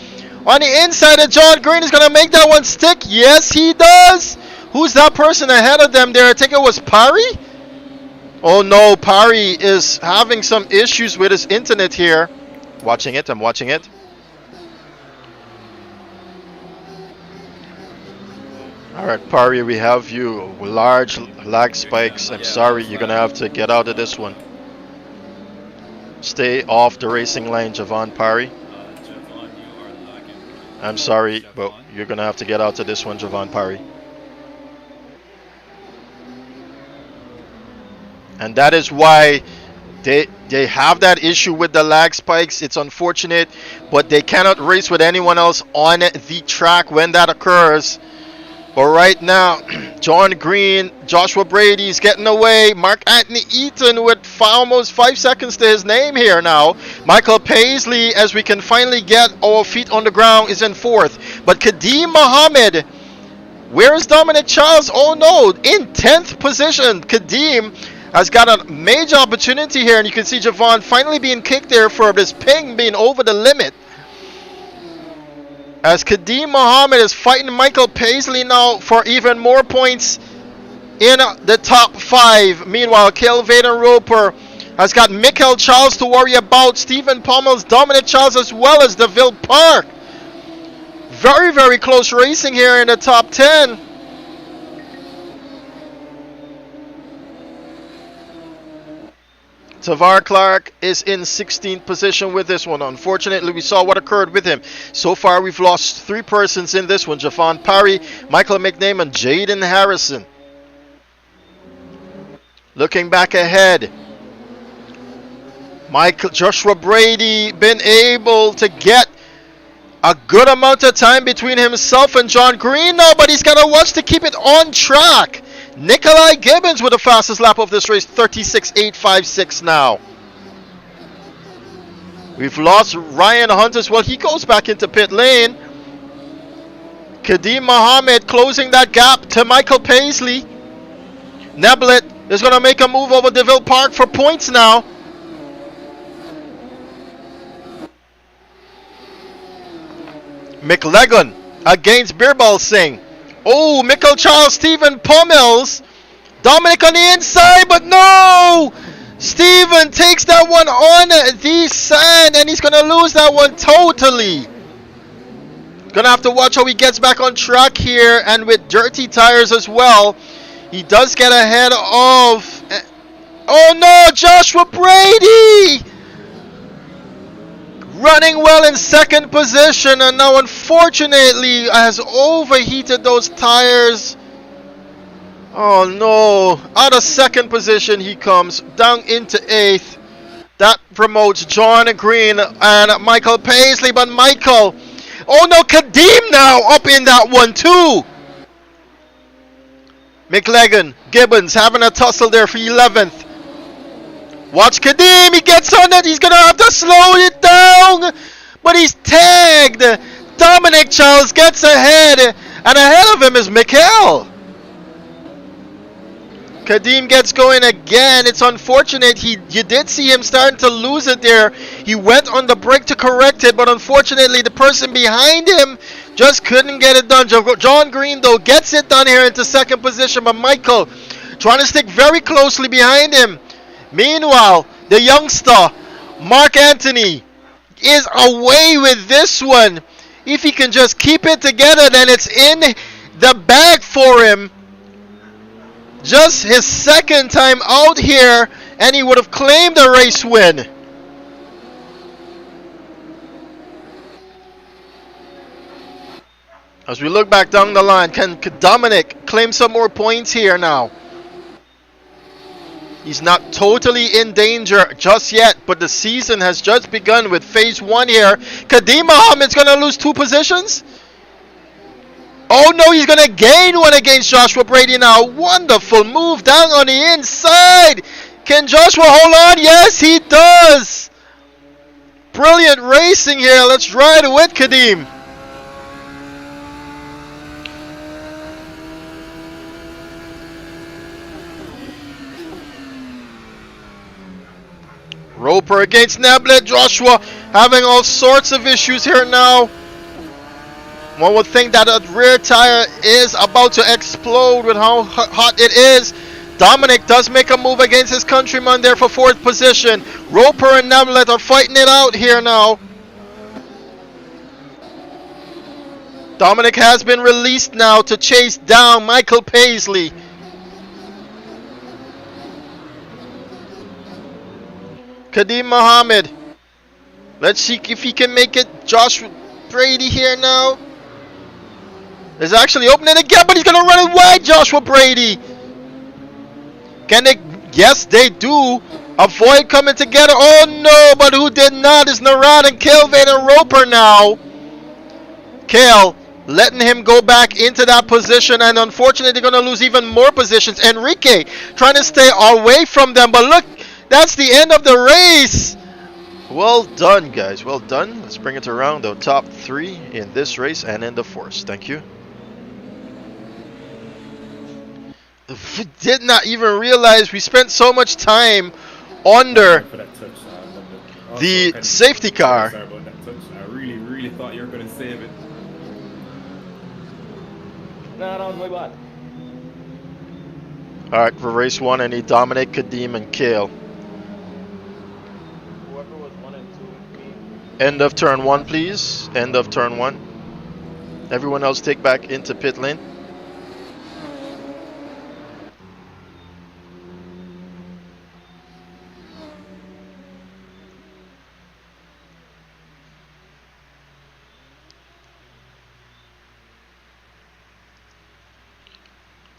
on the inside of John Green is going to make that one stick. Yes, he does. Who's that person ahead of them there? I think it was Parry. Oh, no. Parry is having some issues with his internet here. Watching it. I'm watching it. All right, Parry, we have you. Large lag spikes. I'm sorry. You're going to have to get out of this one. Stay off the racing lane, Javon Parry. Javon, you are lagging. I'm sorry, Javon? but you're going to have to get out of this one, Javon Parry. And that is why they have that issue with the lag spikes. It's unfortunate, but they cannot race with anyone else on the track when that occurs. But right now, John Green, Joshua Brady's getting away. Mark Anthony Eaton with almost 5 seconds to his name here now. Michael Paisley, as we can finally get our feet on the ground, is in fourth. But Kadeem Mohammed, where is Dominic Charles? Oh no, in 10th position. Kadeem has got a major opportunity here. And you can see Javon finally being kicked there for this ping being over the limit. As Kadeem Mohammed is fighting Michael Paisley now for even more points in the top 5. Meanwhile, Kelvin Roper has got Michael Charles to worry about. Stephen Pommel's Dominic Charles as well as DeVille Park. Very, very close racing here in the top 10. Tavar Clark is in 16th position with this one. Unfortunately, we saw what occurred with him. So far, we've lost 3 persons in this one. Javon Parry, Michael McName, and Jaden Harrison. Looking back ahead, Joshua Brady been able to get a good amount of time between himself and John Green now, but he's got to watch to keep it on track. Nikolai Gibbons with the fastest lap of this race, 36.856 now. We've lost Ryan Hunt as well. He goes back into pit lane. Kadeem Mohammed closing that gap to Michael Paisley. Neblet is going to make a move over DeVille Park for points now. McLegan against Birbal Singh. Oh, Michael Charles, Stephen Pommels. Dominic on the inside, but no! Stephen takes that one on the sand, and he's going to lose that one totally. Going to have to watch how he gets back on track here, and with dirty tires as well. He does get ahead of... Oh no, Joshua Brady! running well in second position, and now unfortunately has overheated those tires. Oh no, out of second position he comes, down into 8th. That promotes John Green and Michael Paisley, but Michael, oh no, Kadeem now up in that one too. McLagan, Gibbons having a tussle there for 11th. Watch Kadeem, he gets on it, he's gonna have to slow it down, but he's tagged. Dominic Charles gets ahead, and ahead of him is Mikhail. Kadeem gets going again. It's unfortunate. You did see him starting to lose it there. He went on the brake to correct it, but unfortunately the person behind him just couldn't get it done. John Green, though, gets it done here into second position, but Michael trying to stick very closely behind him. Meanwhile, the youngster, Mark Anthony, is away with this one. If he can just keep it together, then it's in the bag for him. Just his second time out here, and he would have claimed a race win. As we look back down the line, can Dominic claim some more points here now? He's not totally in danger just yet, but the season has just begun with phase 1 here. Kadeem Mohammed's going to lose 2 positions. Oh no, he's going to gain 1 against Joshua Brady now. Wonderful move down on the inside. Can Joshua hold on? Yes, he does. Brilliant racing here. Let's ride with Kadeem. Roper against Neblet. Joshua having all sorts of issues here now. One would think that a rear tire is about to explode with how hot it is. Dominic does make a move against his countryman there for 4th position. Roper and Neblet are fighting it out here now. Dominic has been released now to chase down Michael Paisley. Kadeem Mohammed. Let's see if he can make it. Joshua Brady here now. There's actually opening again, but he's going to run it wide, Joshua Brady. Can they? Yes, they do. Avoid coming together. Oh no, but who did not is Narad and Kelvin and Roper now. Kale letting him go back into that position, and unfortunately they're going to lose even more positions. Enrique trying to stay away from them, but look, that's the end of the race. Well done, guys. Well done. Let's bring it around the top 3 in this race and in the force. Thank you. Did not even realize we spent so much time under the safety car. Sorry about that touch. I really thought you were going to save it. No, that was my bad. Alright, for race 1, I need Dominic, Kadeem, and Kale. Whoever was 1 and 2. End of turn 1, please. End of turn 1. Everyone else take back into pit lane.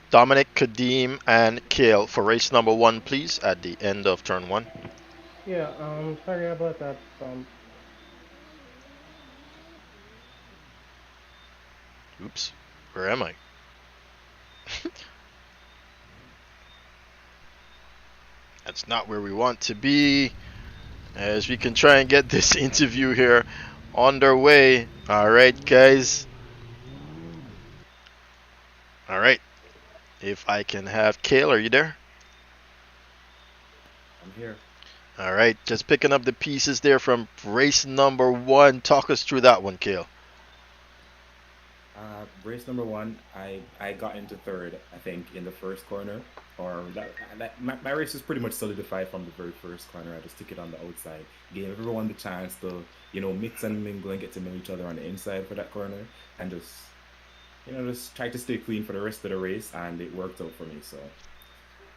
Dominic, Kadeem, and Kale for race number 1, please, at the end of turn 1. Yeah, sorry about that. Oops, where am I? That's not where we want to be. As we can try and get this interview here underway. Alright, guys. Alright. If I can have Kale, are you there? I'm here. Alright, just picking up the pieces there from race number 1. Talk us through that one, Kale. Race number 1, I got into 3rd, I think, in the first corner. Or my race was pretty much solidified from the very first corner. I just took it on the outside, gave everyone the chance to, mix and mingle and get to know each other on the inside for that corner, and just try to stay clean for the rest of the race, and it worked out for me. So,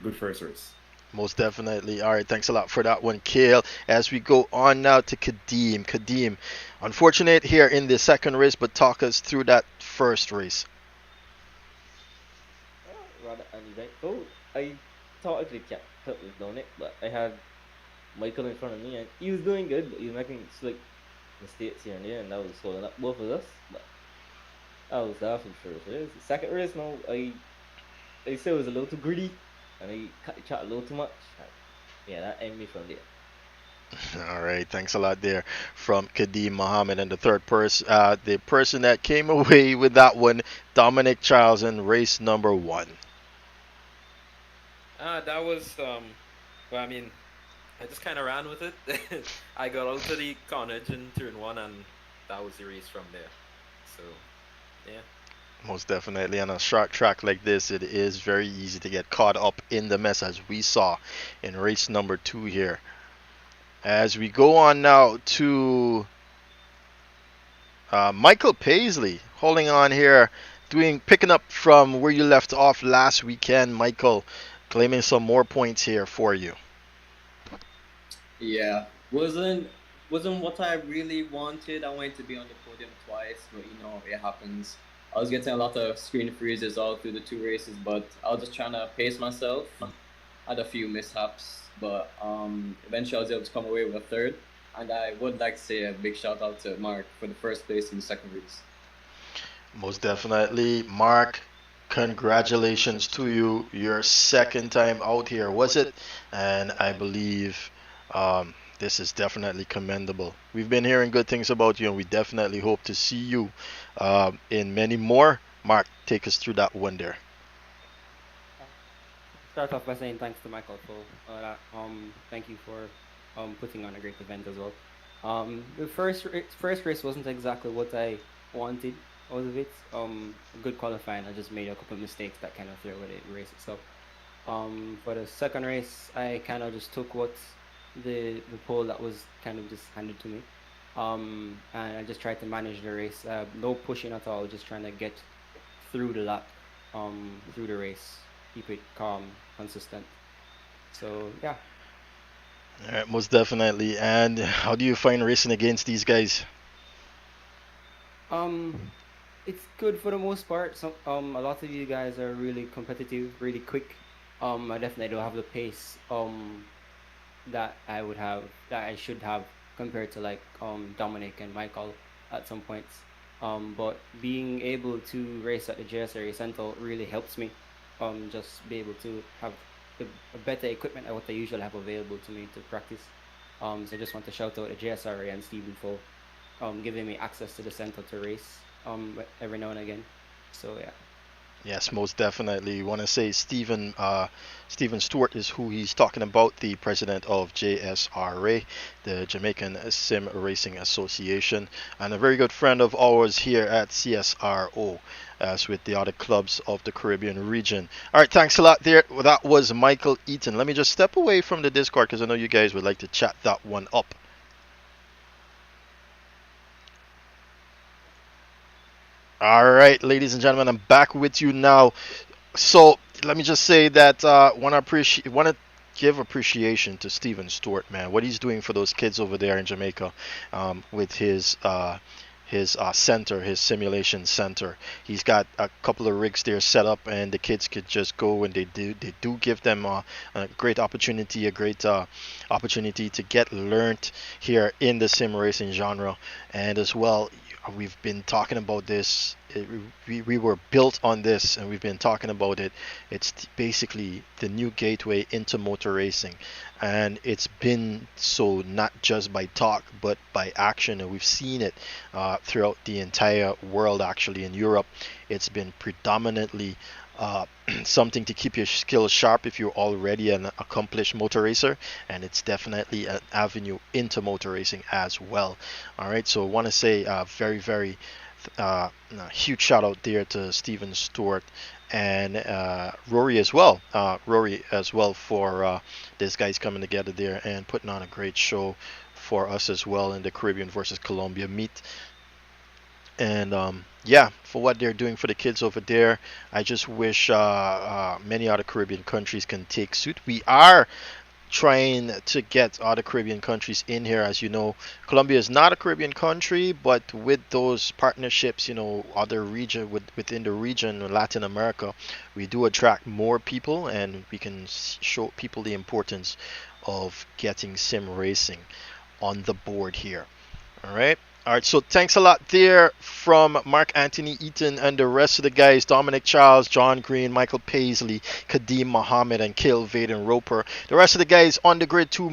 good first race. Most definitely. All right, thanks a lot for that one, Kale. As we go on now to Kadeem. Kadeem, unfortunate here in the second race, but talk us through that first race. Rather uneventful. I thought I could have kept with doing it, but I had Michael in front of me, and he was doing good, but he was making slick mistakes here and there, and that was holding up both of us. But that was that for the first race. The second race, no, I said it was a little too greedy, and I cut the chat a little too much. Yeah, that ended me from there. All right, thanks a lot there from Kadeem Mohammed. And the third person, the person that came away with that one, Dominic Charles in race number 1. That was well, I mean, I just kind of ran with it. I got out to the carnage in turn 1, and that was the race from there. So, yeah. Most definitely. On a short track like this, it is very easy to get caught up in the mess, as we saw in race number 2 here. As we go on now to Michael Paisley, holding on here, picking up from where you left off last weekend. Michael, claiming some more points here for you. Yeah, wasn't what I really wanted. I wanted to be on the podium twice, but it happens. I was getting a lot of screen freezes all through the 2 races, but I was just trying to pace myself. Had a few mishaps, but eventually I was able to come away with a third. And I would like to say a big shout out to Mark for the first place in the second race. Most definitely, Mark. Congratulations to you. Your second time out here, was it? And I believe this is definitely commendable. We've been hearing good things about you, and we definitely hope to see you in many more. Mark, take us through that one there. Start off by saying thanks to Michael for that. Thank you for putting on a great event as well. The first race wasn't exactly what I wanted out of it. Good qualifying. I just made a couple of mistakes that kind of threw away the race itself. For the second race, I kind of just took what the pole that was kind of just handed to me, and I just tried to manage the race. No pushing at all. Just trying to get through the lap, through the race. Keep it calm, consistent. So yeah. All right, most definitely. And how do you find racing against these guys? It's good for the most part. A lot of you guys are really competitive, really quick. I definitely don't have the pace that I should have compared to like Dominic and Michael at some points. But being able to race at the JSRA Central really helps me. Just be able to have a better equipment than what I usually have available to me to practice. So I just want to shout out the JSRA and Stephen for giving me access to the center to race every now and again. So yeah. Yes, most definitely. You want to say Stephen Stewart is who he's talking about, the president of JSRA, the Jamaican Sim Racing Association, and a very good friend of ours here at CSRO, as with the other clubs of the Caribbean region. All right, thanks a lot there. Well, that was Michael Eaton. Let me just step away from the Discord because I know you guys would like to chat that one up. All right, ladies and gentlemen, I'm back with you now. So let me just say that want to give appreciation to Stephen Stewart, man. What he's doing for those kids over there in Jamaica, with his center, his simulation center. He's got a couple of rigs there set up, and the kids could just go, and they do give them a great opportunity, opportunity to get learnt here in the sim racing genre. And as well, we've been talking about this. We were built on this, and we've been talking about it. It's basically the new gateway into motor racing, and it's been so not just by talk but by action, and we've seen it throughout the entire world. Actually, in Europe, it's been predominantly something to keep your skills sharp if you're already an accomplished motor racer, and it's definitely an avenue into motor racing as well. All right, so I want to say very huge shout out there to Stephen Stewart and Rory as well. For these guys coming together there and putting on a great show for us as well in the Caribbean versus Colombia meet. And yeah, for what they're doing for the kids over there, I just wish many other Caribbean countries can take suit. We are trying to get other Caribbean countries in here. As you know, Colombia is not a Caribbean country, but with those partnerships, you know, other region within the region, Latin America, we do attract more people, and we can show people the importance of getting sim racing on the board here. All right. All right, so thanks a lot there from Mark Anthony Eaton and the rest of the guys, Dominic Charles, John Green, Michael Paisley, Kadeem Mohammed, and Kale Vaden Roper. The rest of the guys on the grid too,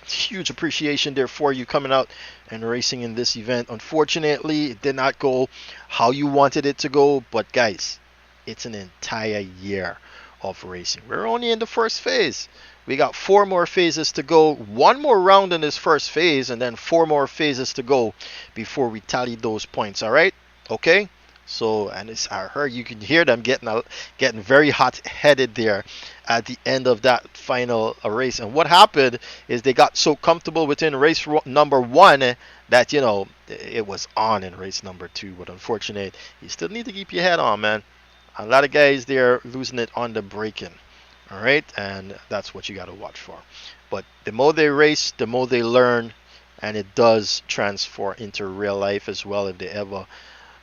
huge appreciation there for you coming out and racing in this event. Unfortunately, it did not go how you wanted it to go, but guys, it's an entire year of racing. We're only in the first phase. We got 4 more phases to go, 1 more round in this first phase, and then 4 more phases to go before we tally those points. All right, okay. So, and I heard you can hear them getting very hot-headed there at the end of that final race. And what happened is they got so comfortable within race number 1 that, you know, it was on in race number 2. But unfortunately, you still need to keep your head on, man. A lot of guys there losing it on the braking. All right, and that's what you got to watch for. But the more they race, the more they learn, and it does transfer into real life as well if they ever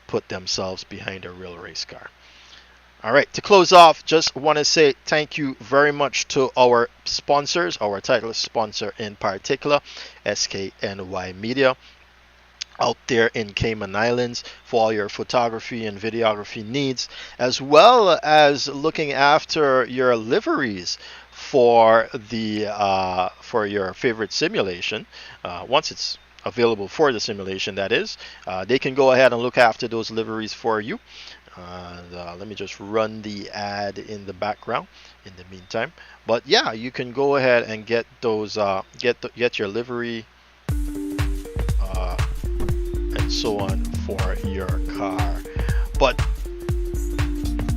put themselves behind a real race car. All right, to close off, just want to say thank you very much to our sponsors, our title sponsor in particular, SKNY Media, out there in Cayman Islands for all your photography and videography needs, as well as looking after your liveries for the for your favorite simulation. Once it's available for the simulation, that is, they can go ahead and look after those liveries for you. Let me just run the ad in the background in the meantime. But yeah, you can go ahead and get those get your livery and so on for your car. But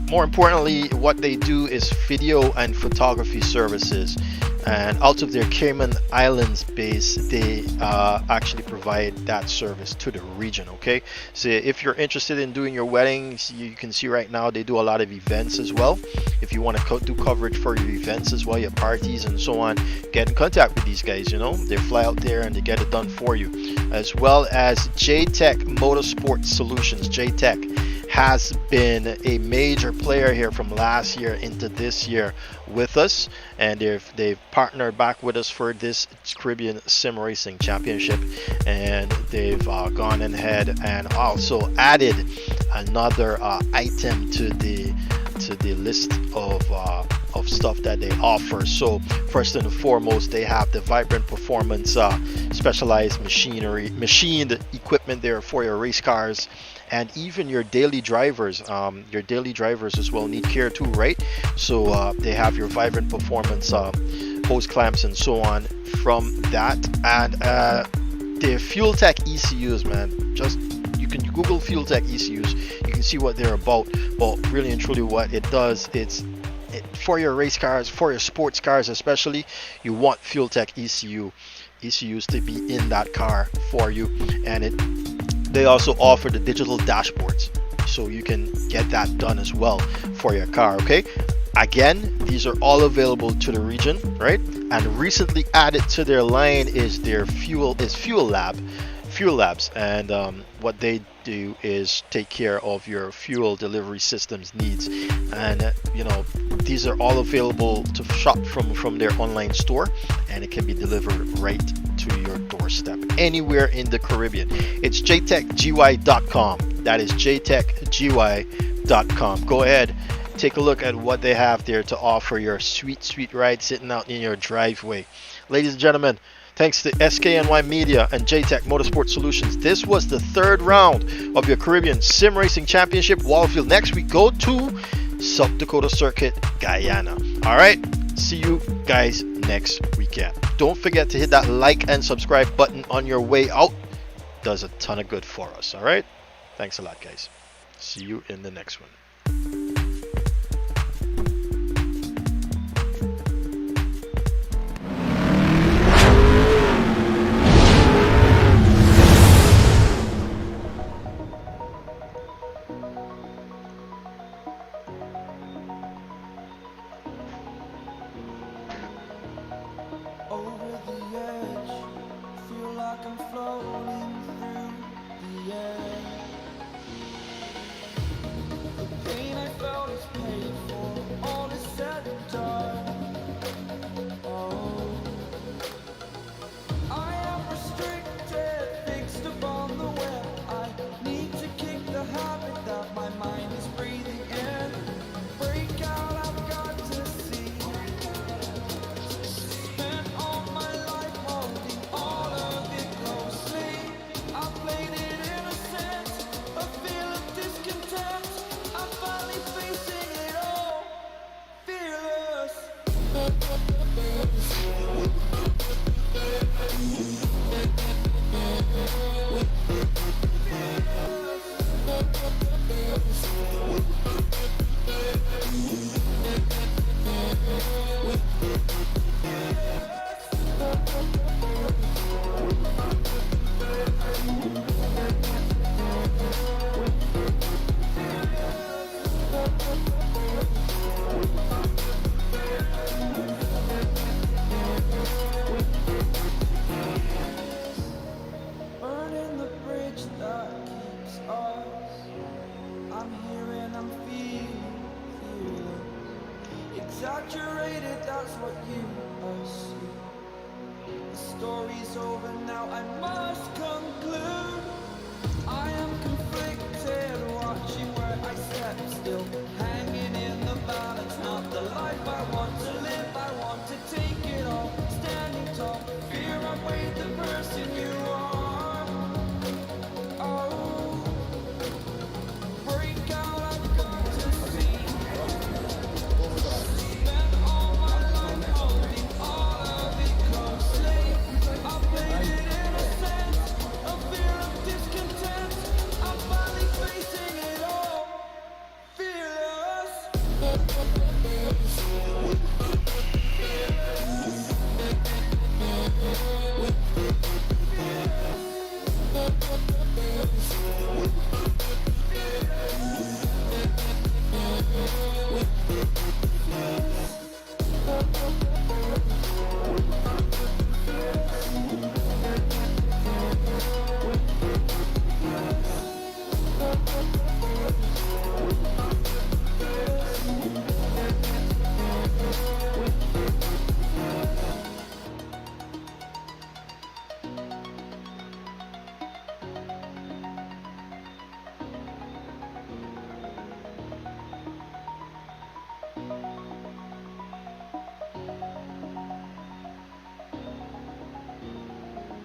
more importantly, what they do is video and photography services, and out of their Cayman Islands base, they actually provide that service to the region. Okay, so if you're interested in doing your weddings, you can see right now they do a lot of events as well. If you want to do coverage for your events as well, your parties and so on, get in contact with these guys. You know, they fly out there and they get it done for you, as well as JTech Motorsport Solutions. JTech has been a major player here from last year into this year with us, and they've partnered back with us for this Caribbean Sim Racing Championship, and they've gone ahead and also added another item to the list of stuff that they offer. So first and foremost, they have the Vibrant Performance specialized machined equipment there for your race cars, and even your daily drivers. Your daily drivers as well need care too, right? So they have your Vibrant Performance hose clamps and so on from that, and their Fuel Tech ECUs, man. Just you can Google Fuel Tech ECUs, you can see what they're about. But really and truly, what it does, it's for your race cars, for your sports cars especially, you want Fuel Tech ECUs to be in that car for you. And they also offer the digital dashboards, so you can get that done as well for your car. Okay, again, these are all available to the region, right? And recently added to their line is their Fuel Labs, and what they do is take care of your fuel delivery systems needs. And you know, these are all available to shop from their online store, and it can be delivered right to your doorstep anywhere in the Caribbean. It's jtechgy.com. That is jtechgy.com. Go ahead, take a look at what they have there to offer your sweet ride sitting out in your driveway. Ladies and gentlemen, thanks to SKNY Media and JTech Motorsport Solutions, this was the 3rd round of your Caribbean Sim Racing Championship, Wallerfield. Next we go to South Dakota Circuit, Guyana. All right, see you guys next weekend. Don't forget to hit that like and subscribe button on your way out. Does a ton of good for us. All right, thanks a lot, guys. See you in the next one. exaggerated, that's what you assume. The story's over now, I must